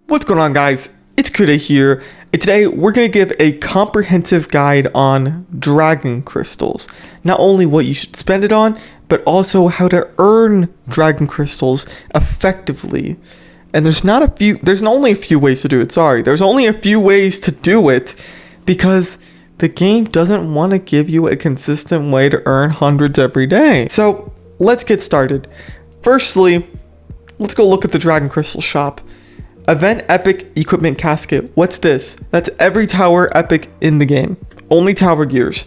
What's going on, guys? It's Kuda here, and today we're going to give a comprehensive guide on Dragon Krystals. Not only what you should spend it on, but also how to earn Dragon Krystals effectively. And there's only a few ways to do it, There's only a few ways to do it because the game doesn't want to give you a consistent way to earn hundreds every day. So let's get started. Firstly, let's go look at the Dragon Krystal shop. Event Epic Equipment Casket. What's this? That's every tower epic in the game. Only tower gears.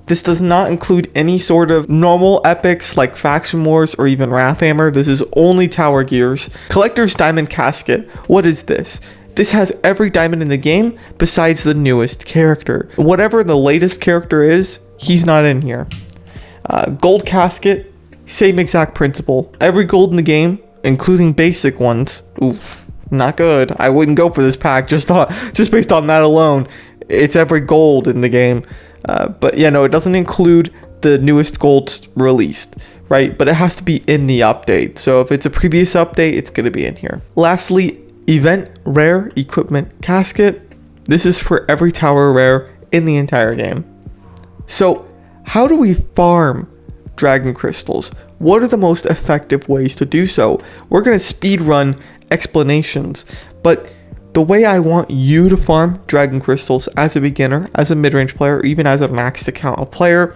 This does not include any sort of normal epics like Faction Wars or even Wrathhammer. This is only tower gears. Collector's Diamond Casket. What is this? This has every diamond in the game besides the newest character. Whatever the latest character is, he's not in here. Gold Casket. Same exact principle. Every gold in the game, including basic ones. Oof. Not good. I wouldn't go for this pack just based on that alone. It's every gold in the game. But yeah, no, it doesn't include the newest golds released, right? But it has to be in the update. So if it's a previous update, it's going to be in here. Lastly, Event Rare Equipment Casket. This is for every tower rare in the entire game. So how do we farm Dragon Krystals? What are the most effective ways to do so? We're going to speed run explanations, but the way I want you to farm Dragon Krystals as a beginner, as a mid-range player, or even as a maxed account player,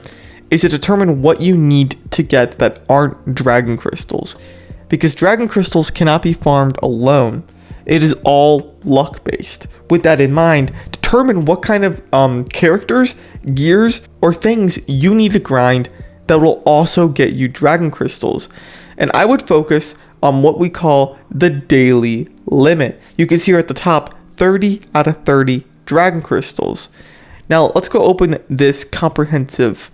is to determine what you need to get that aren't Dragon Krystals. Because Dragon Krystals cannot be farmed alone. It is all luck based. With that in mind, determine what kind of characters, gears, or things you need to grind that will also get you Dragon Krystals. And I would focus on what we call the daily limit. You can see here at the top, 30 out of 30 Dragon Krystals. Now let's go open this comprehensive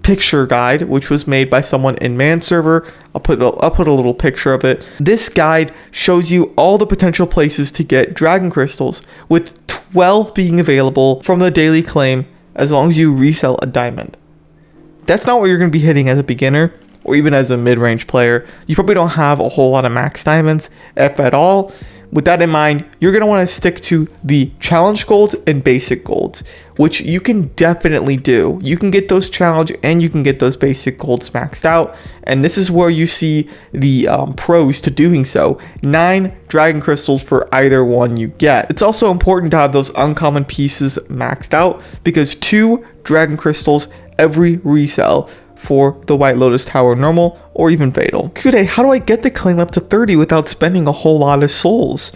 picture guide, which was made by someone in Man server. I'll put a little picture of it. This guide shows you all the potential places to get Dragon Krystals, with 12 being available from the daily claim as long as you resell a diamond. That's not what you're going to be hitting as a beginner or even as a mid-range player. You probably don't have a whole lot of max diamonds, if at all. With that in mind, you're going to want to stick to the challenge golds and basic golds, which you can definitely do. You can get those challenge and you can get those basic golds maxed out. And this is where you see the pros to doing so. 9 Dragon Krystals for either one you get. It's also important to have those uncommon pieces maxed out, because 2 Dragon Krystals every resell for the White Lotus Tower normal or even fatal. Kude, how do I get the claim up to 30 without spending a whole lot of souls?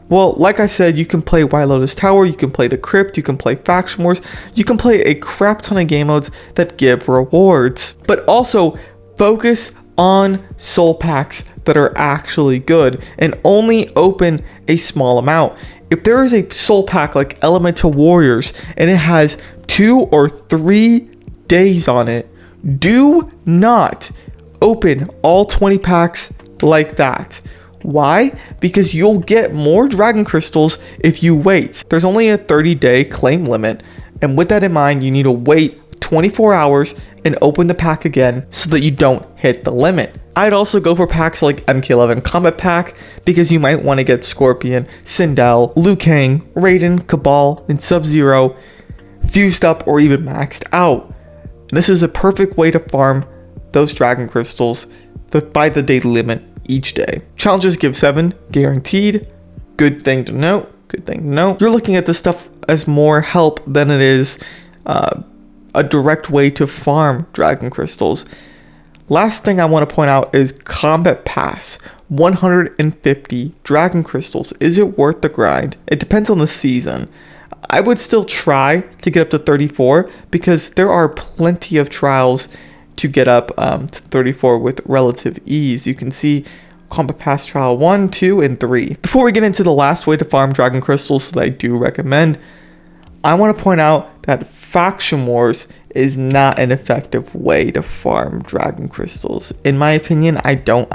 Well, like I said, you can play White Lotus Tower, you can play the Crypt, you can play Faction Wars, you can play a crap ton of game modes that give rewards. But also focus on soul packs that are actually good and only open a small amount. If there is a soul pack like Elemental Warriors and it has 2 or 3 days on it, do not open all 20 packs like that. Why? Because you'll get more Dragon Krystals if you wait. There's only a 30-day claim limit, and with that in mind, you need to wait 24 hours and open the pack again so that you don't hit the limit. I'd also go for packs like MK11 Combat Pack, because you might want to get Scorpion, Sindel, Liu Kang, Raiden, Cabal, and Sub-Zero fused up or even maxed out. This is a perfect way to farm those Dragon Krystals by the daily limit each day. Challenges give 7 guaranteed. Good thing to note. You're looking at this stuff as more help than it is a direct way to farm Dragon Krystals. Last thing I want to point out is Combat Pass. 150 Dragon Krystals. Is it worth the grind? It depends on the season. I would still try to get up to 34 because there are plenty of trials to get up to 34 with relative ease. You can see Combat Pass Trial 1, 2, and 3. Before we get into the last way to farm Dragon Krystals that I do recommend, I want to point out that Faction Wars is not an effective way to farm Dragon Krystals. In my opinion, I don't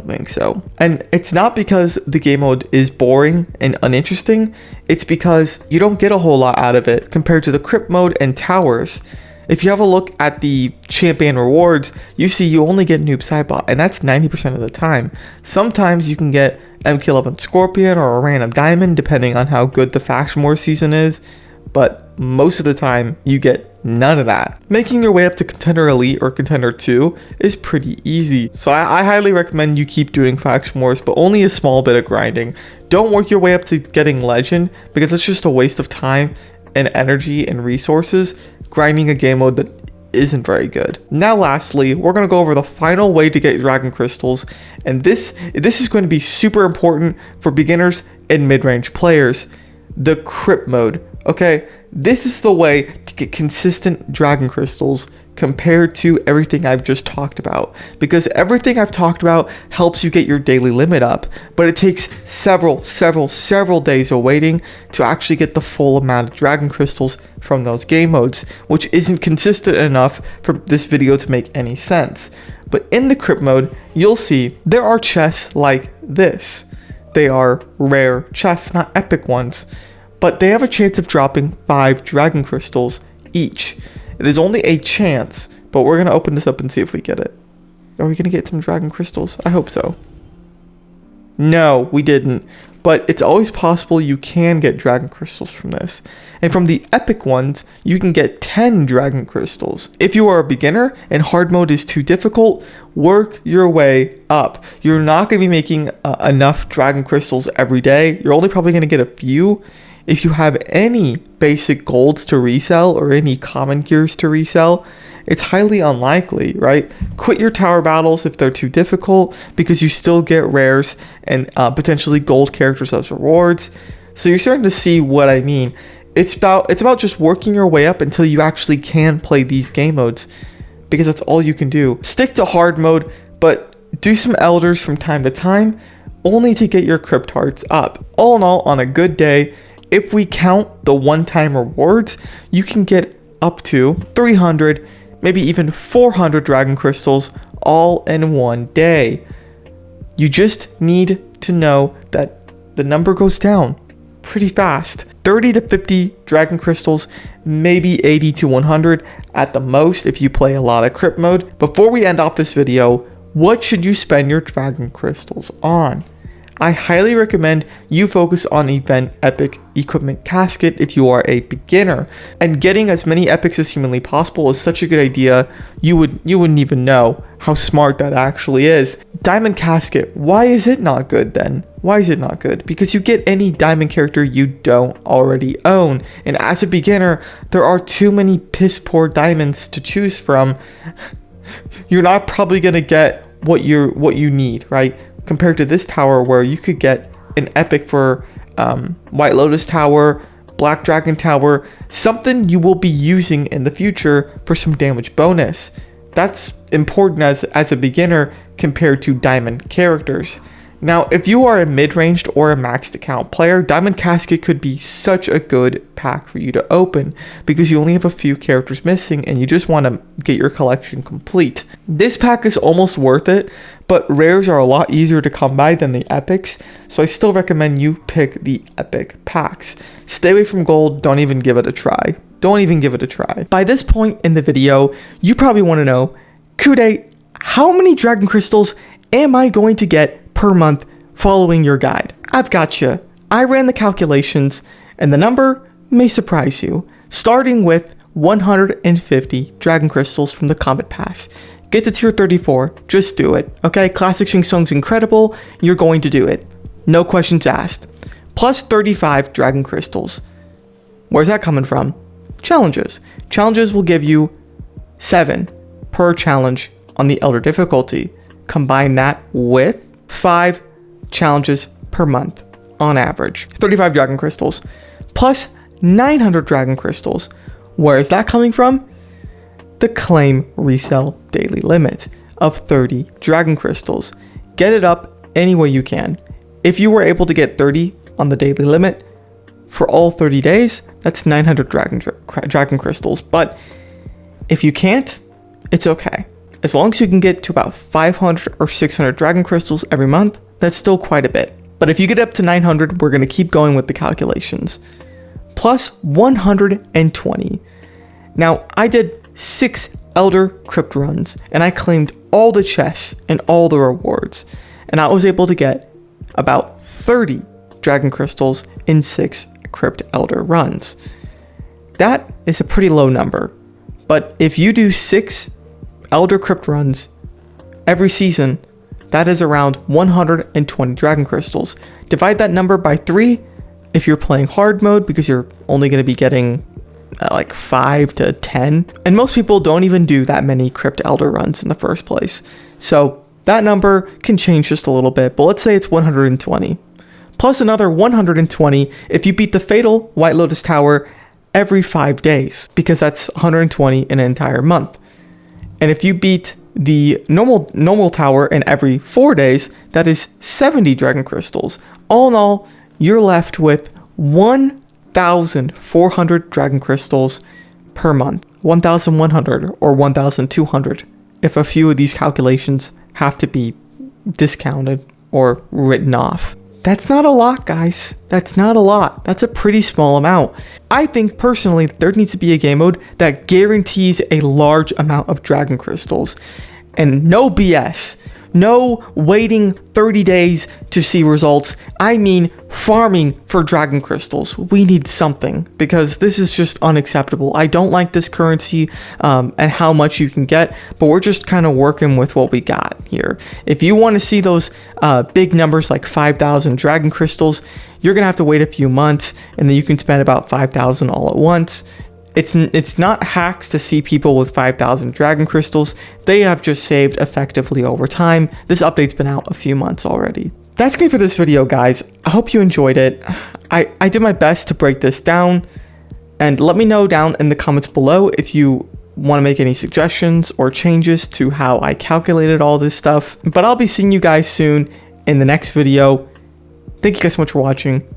think so. And it's not because the game mode is boring and uninteresting, it's because you don't get a whole lot out of it compared to the Crypt mode and Towers. If you have a look at the champion rewards, you see you only get Noob Sidebot, and that's 90% of the time. Sometimes you can get MK11 Scorpion or a random diamond, depending on how good the Faction War season is. But most of the time, you get none of that. Making your way up to Contender Elite or Contender 2 is pretty easy. So I highly recommend you keep doing Faction Wars, but only a small bit of grinding. Don't work your way up to getting Legend, because it's just a waste of time and energy and resources grinding a game mode that isn't very good. Now lastly, we're going to go over the final way to get Dragon Crystals, and this is going to be super important for beginners and mid-range players. The crypt mode. Okay, this is the way to get consistent Dragon Crystals compared to everything I've just talked about, because everything I've talked about helps you get your daily limit up, but it takes several days of waiting to actually get the full amount of Dragon Crystals from those game modes, which isn't consistent enough for this video to make any sense. But in the crypt mode, you'll see there are chests like this. They are rare chests, not epic ones, but they have a chance of dropping 5 Dragon Crystals each. It is only a chance, but we're going to open this up and see if we get it. Are we going to get some Dragon Crystals? I hope so. No, we didn't. But it's always possible you can get Dragon Crystals from this. And from the epic ones, you can get 10 Dragon Crystals. If you are a beginner and hard mode is too difficult, work your way up. You're not going to be making enough Dragon Crystals every day. You're only probably going to get a few. If you have any basic golds to resell or any common gears to resell, it's highly unlikely, right? Quit your tower battles if they're too difficult, because you still get rares and potentially gold characters as rewards. So you're starting to see what I mean. It's about just working your way up until you actually can play these game modes, because that's all you can do. Stick to hard mode, but do some elders from time to time, only to get your crypt hearts up. All in all, on a good day, if we count the one-time rewards, you can get up to 300, maybe even 400 Dragon Crystals all in one day. You just need to know that the number goes down pretty fast. 30 to 50 Dragon Crystals, maybe 80 to 100 at the most if you play a lot of crypt mode. Before we end off this video, what should you spend your Dragon Crystals on? I highly recommend you focus on Event Epic Equipment Casket if you are a beginner. And getting as many epics as humanly possible is such a good idea, you wouldn't even know how smart that actually is. Diamond Casket, why is it not good then? Why is it not good? Because you get any diamond character you don't already own. And as a beginner, there are too many piss poor diamonds to choose from. You're not probably gonna get what you need, right? Compared to this tower where you could get an epic for White Lotus Tower, Black Dragon Tower, something you will be using in the future for some damage bonus. That's important as a beginner compared to diamond characters. Now, if you are a mid-ranged or a maxed account player, Diamond Casket could be such a good pack for you to open, because you only have a few characters missing and you just want to get your collection complete. This pack is almost worth it, but rares are a lot easier to come by than the epics, so I still recommend you pick the epic packs. Stay away from gold, don't even give it a try. Don't even give it a try. By this point in the video, you probably want to know, Kude, how many Dragon Crystals am I going to get per month following your guide? I've got you. I ran the calculations, and the number may surprise you. Starting with 150 Dragon Crystals from the Combat Pass. Get to tier 34, just do it. Okay, Classic Shing Tsung's incredible, you're going to do it. No questions asked. Plus 35 Dragon Crystals. Where's that coming from? Challenges. Challenges will give you 7 per challenge on the Elder difficulty. Combine that with 5 challenges per month on average. 35 Dragon Crystals plus 900 Dragon Crystals. Where is that coming from? The claim resell daily limit of 30 Dragon Crystals. Get it up any way you can. If you were able to get 30 on the daily limit for all 30 days, that's 900 Dragon Crystals. But if you can't, it's okay. As long as you can get to about 500 or 600 Dragon Crystals every month, that's still quite a bit. But if you get up to 900, we're going to keep going with the calculations. Plus 120. Now, I did 6 Elder Crypt runs, and I claimed all the chests and all the rewards. And I was able to get about 30 Dragon Crystals in 6 Crypt Elder runs. That is a pretty low number, but if you do 6 Elder Crypt runs every season, that is around 120 Dragon Crystals. Divide that number by 3 if you're playing hard mode, because you're only going to be getting like 5 to 10. And most people don't even do that many Crypt Elder runs in the first place. So that number can change just a little bit, but let's say it's 120. Plus another 120 if you beat the Fatal White Lotus Tower every 5 days, because that's 120 in an entire month. And if you beat the normal tower in every 4 days, that is 70 Dragon Crystals. All in all, you're left with 1,400 Dragon Crystals per month. 1,100 or 1,200 if a few of these calculations have to be discounted or written off. That's not a lot, guys. That's not a lot. That's a pretty small amount. I think personally there needs to be a game mode that guarantees a large amount of Dragon Crystals. And no BS. No waiting 30 days to see results. I mean farming for Dragon Crystals. We need something, because this is just unacceptable. I don't like this currency and how much you can get, but we're just kind of working with what we got here. If you want to see those big numbers like 5,000 Dragon Crystals, you're going to have to wait a few months, and then you can spend about 5,000 all at once. It's not hacks to see people with 5,000 Dragon Crystals. They have just saved effectively over time. This update's been out a few months already. That's great for this video, guys. I hope you enjoyed it. I did my best to break this down. And let me know down in the comments below if you want to make any suggestions or changes to how I calculated all this stuff. But I'll be seeing you guys soon in the next video. Thank you guys so much for watching.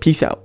Peace out.